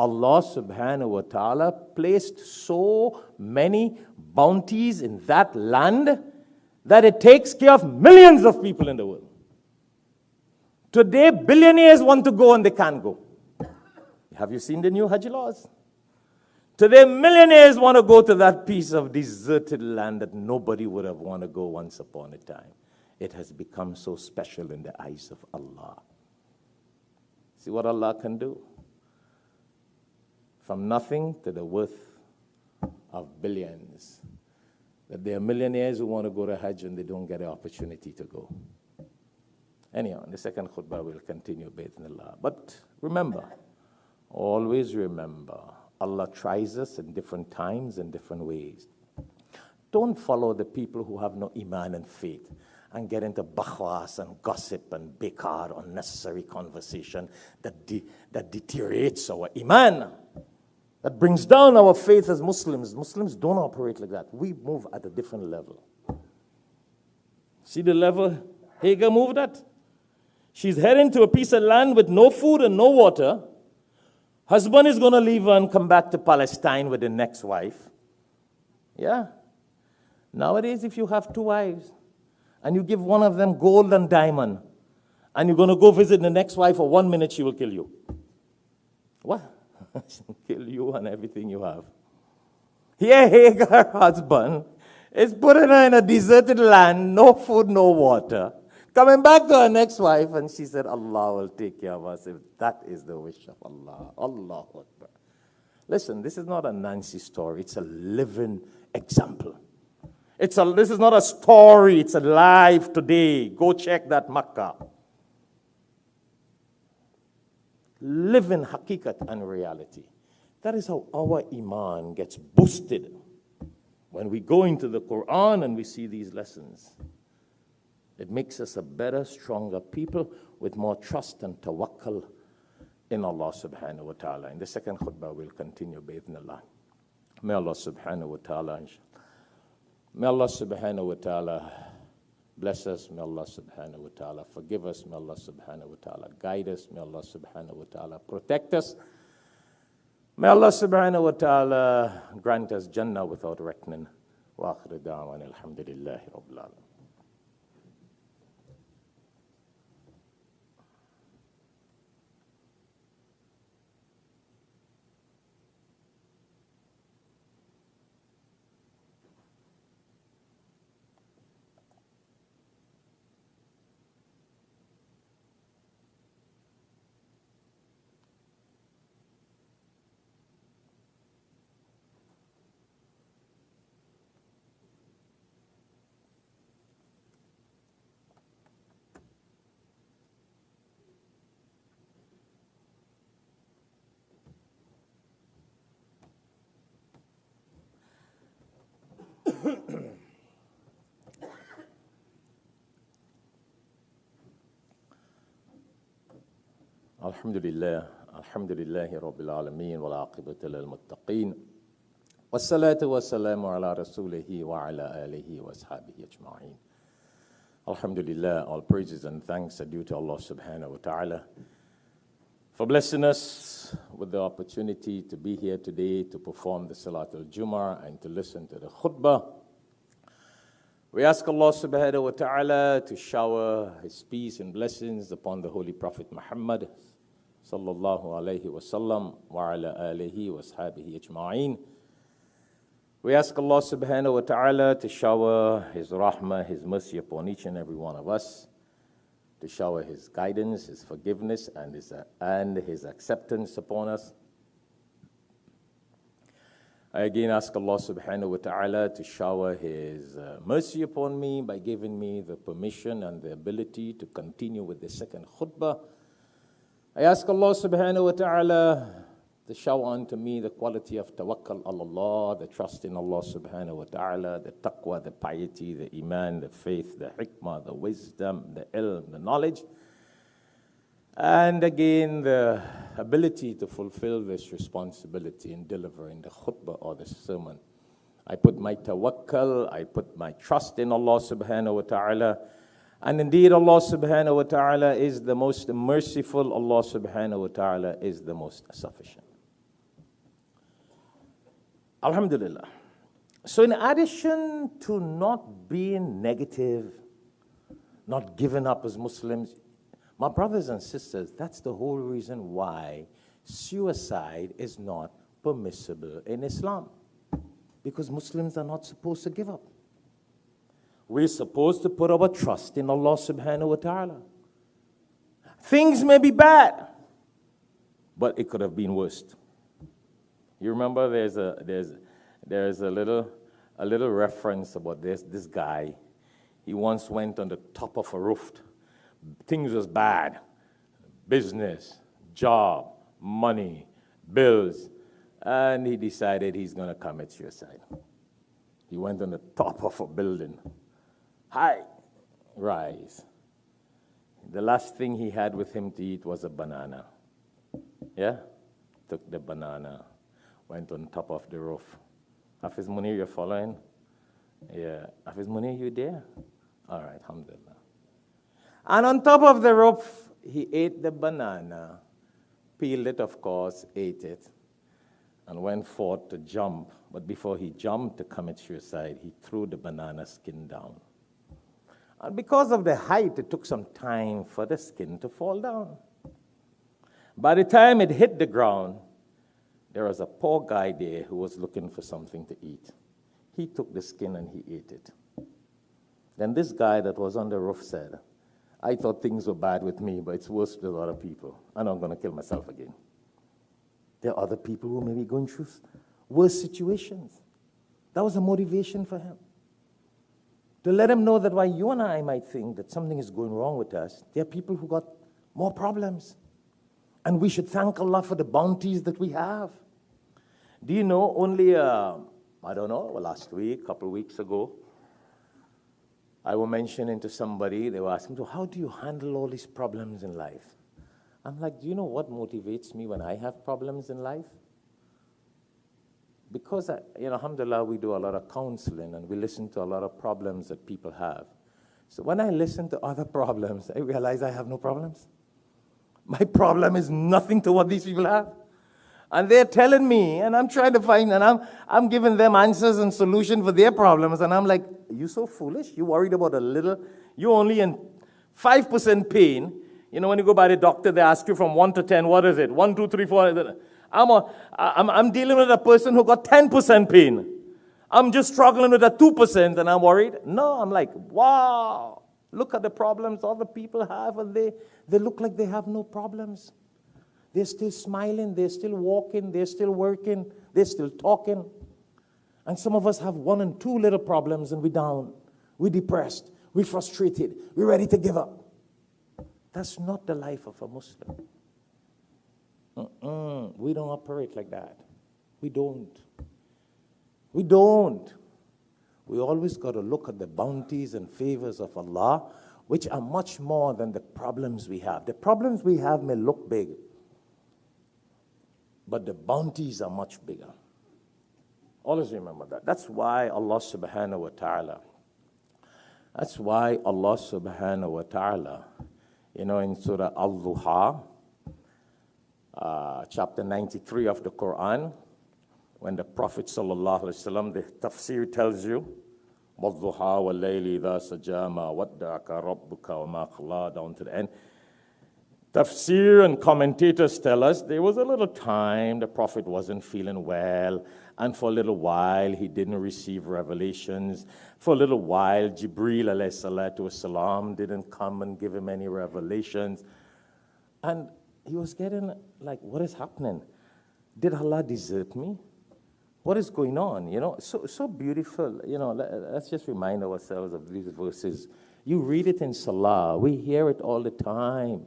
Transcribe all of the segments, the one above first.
Allah subhanahu wa ta'ala placed so many bounties in that land that it takes care of millions of people in the world. Today, billionaires want to go and they can't go. Have you seen the new Hajj laws? Today, millionaires want to go to that piece of deserted land that nobody would have wanted to go once upon a time. It has become so special in the eyes of Allah. See what Allah can do? From nothing to the worth of billions. That there are millionaires who want to go to Hajj and they don't get an opportunity to go. Anyhow, in the second khutbah we'll continue, Bismillah. But remember, always remember, Allah tries us in different times and different ways. Don't follow the people who have no iman and faith and get into bakhwas and gossip and bekar, unnecessary conversation that deteriorates our iman, that brings down our faith as Muslims. Muslims don't operate like that. We move at a different level. See the level Hagar moved at? She's heading to a piece of land with no food and no water. Husband is going to leave her and come back to Palestine with the next wife. Yeah. Nowadays, if you have two wives and you give one of them gold and diamond and you're going to go visit the next wife for 1 minute, she will kill you. What? She'll kill you and everything you have. Here, Hagar, husband, is putting her in a deserted land, no food, no water. Coming back to her next wife, and she said, Allah will take care of us if that is the wish of Allah. Allahu Akbar. Listen, this is not a Nancy story. It's a living example. This is not a story. It's alive today. Go check that Makkah. Living hakikat and reality. That is how our iman gets boosted when we go into the Quran and we see these lessons. It makes us a better, stronger people with more trust and tawakkul in Allah subhanahu wa ta'ala. In the second khutbah, we'll continue, bi'idhnillah. May Allah subhanahu wa ta'ala bless us. May Allah subhanahu wa ta'ala forgive us. May Allah subhanahu wa ta'ala guide us. May Allah subhanahu wa ta'ala protect us. May Allah subhanahu wa ta'ala grant us Jannah without reckoning. Wa akhiru da'wana alhamdulillahi rabbil alamin. Alhamdulillahi Rabbil Alameen wal aqibatu lil muttaqeen wassalatu wassalamu ala rasulihi wa ala alihi wa ashabihi ajma'in. Alhamdulillah, all praises and thanks are due to Allah subhanahu wa ta'ala for blessing us with the opportunity to be here today to perform the Salatul Jummah and to listen to the khutbah. We ask Allah subhanahu wa ta'ala to shower His peace and blessings upon the Holy Prophet Muhammad sallallahu alayhi wa sallam wa ala alihi wa ashabihi ajma'in. We ask Allah subhanahu wa ta'ala to shower His rahmah, His mercy upon each and every one of us, to shower His guidance, His forgiveness, and His acceptance upon us. I again ask Allah subhanahu wa ta'ala to shower His mercy upon me by giving me the permission and the ability to continue with the second khutbah. I ask Allah subhanahu wa ta'ala to shower unto me the quality of tawakkul ala Allah, the trust in Allah subhanahu wa ta'ala, the taqwa, the piety, the iman, the faith, the hikmah, the wisdom, the ilm, the knowledge, and again the ability to fulfill this responsibility in delivering the khutbah or the sermon. I put my tawakkul, I put my trust in Allah subhanahu wa ta'ala. And indeed, Allah subhanahu wa ta'ala is the most merciful. Allah subhanahu wa ta'ala is the most sufficient. Alhamdulillah. So in addition to not being negative, not giving up as Muslims, my brothers and sisters, that's the whole reason why suicide is not permissible in Islam. Because Muslims are not supposed to give up. We're supposed to put our trust in Allah subhanahu wa ta'ala. Things may be bad, but it could have been worse. You remember there's a little reference about this guy. He once went on the top of a roof. Things was bad. Business, job, money, bills. And he decided he's going to commit suicide. He went on the top of a building. High, rise. The last thing he had with him to eat was a banana. Yeah? Took the banana, went on top of the roof. Hafiz Munir, you're following? Yeah. Hafiz Munir, you there? All right, alhamdulillah. And on top of the roof, he ate the banana, peeled it, of course, ate it, and went forth to jump. But before he jumped to commit suicide, he threw the banana skin down. And because of the height, it took some time for the skin to fall down. By the time it hit the ground, there was a poor guy there who was looking for something to eat. He took the skin and he ate it. Then this guy that was on the roof said, I thought things were bad with me, but it's worse with other people, and I'm going to kill myself again. There are other people who may be going through worse situations. That was a motivation for him. To let him know that while you and I might think that something is going wrong with us, there are people who got more problems. And we should thank Allah for the bounties that we have. Do you know, only, last week, a couple of weeks ago, I was mentioning to somebody, they were asking, so how do you handle all these problems in life? I'm like, do you know what motivates me when I have problems in life? Because, alhamdulillah, we do a lot of counseling and we listen to a lot of problems that people have. So when I listen to other problems, I realize I have no problems. My problem is nothing to what these people have. And they're telling me, and I'm trying to find, and I'm giving them answers and solutions for their problems. And I'm like, you so foolish? You worried about a little? You're only in 5% pain. You know, when you go by the doctor, they ask you from 1 to 10, what is it? 1, 2, 3, 4. I'm dealing with a person who got 10% pain. I'm just struggling with a 2% and I'm worried. No, I'm like, wow, look at the problems other people have, and they look like they have no problems. They're still smiling, they're still walking, they're still working, they're still talking. And some of us have 1 and 2 little problems and we're down, we're depressed, we're frustrated, we're ready to give up. That's not the life of a Muslim. We don't operate like that. We don't. We don't. We always got to look at the bounties and favors of Allah, which are much more than the problems we have. The problems we have may look big, but the bounties are much bigger. Always remember that. That's why Allah subhanahu wa ta'ala, in Surah Al-Duha, chapter 93 of the Quran, when the Prophet sallallahu alaihi wasallam, the tafsir tells you, وَالضُّحَى وَاللَّيْلِ إِذَا سَجَى مَا وَدَّعَكَ رَبُّكَ وَمَا قَلَى, down to the end. Tafsir and commentators tell us there was a little time the Prophet wasn't feeling well, and for a little while he didn't receive revelations. For a little while, Jibreel alayhi salatu wasalam didn't come and give him any revelations. And he was getting like, what is happening? Did Allah desert me? What is going on? So beautiful. Let's just remind ourselves of these verses. You read it in Salah. We hear it all the time.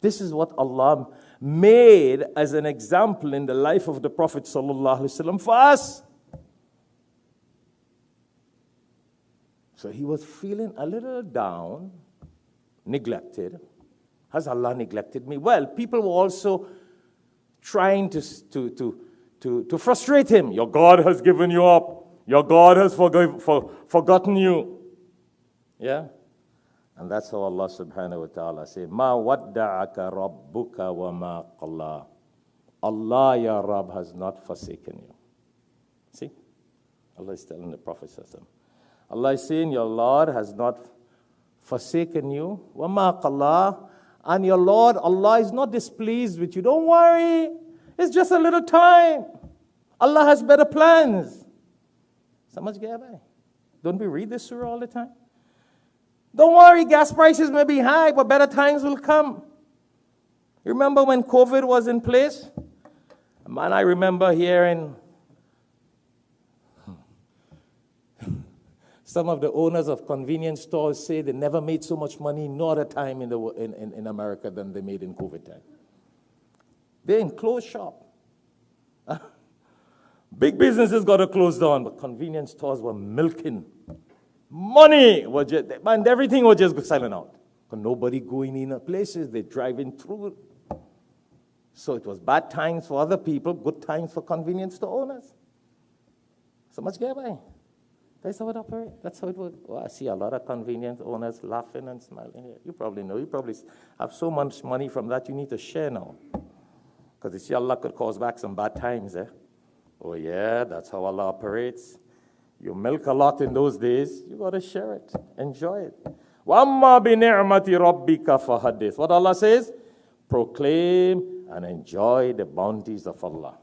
This is what Allah made as an example in the life of the Prophet sallallahu alaihi wasallam for us. So he was feeling a little down, neglected. Has Allah neglected me? Well, people were also trying to frustrate him. Your God has given you up. Your God has forgotten you. Yeah? And that's how Allah subhanahu wa ta'ala said, مَا وَدَّعَكَ رَبُّكَ وَمَا قَلَى. Allah, Ya Rabb, has not forsaken you. See? Allah is telling the Prophet ﷺ. Allah is saying, your Lord has not forsaken you. وَمَا قَلَّى. And your Lord, Allah is not displeased with you. Don't worry. It's just a little time. Allah has better plans. Samajh gaya bhai? Don't we read this surah all the time? Don't worry, gas prices may be high, but better times will come. You remember when COVID was in place? Man, I remember hearing some of the owners of convenience stores say they never made so much money no other time in America than they made in COVID time. They in closed shop. Big businesses got to close down, but convenience stores were milking. Money was just, and everything was just selling out. Nobody going in places, they're driving through. So it was bad times for other people, good times for convenience store owners. So much gaya bhai. That's how it operates. That's how it works. Oh, I see a lot of convenience owners laughing and smiling here. You probably know. You probably have so much money from that you need to share now. Because you see, Allah could cause back some bad times, eh? Oh yeah, that's how Allah operates. You milk a lot in those days, you got to share it. Enjoy it. وَأَمَّا بِنِعْمَةِ رَبِّكَ فَحَدِّثْ. What Allah says? Proclaim and enjoy the bounties of Allah.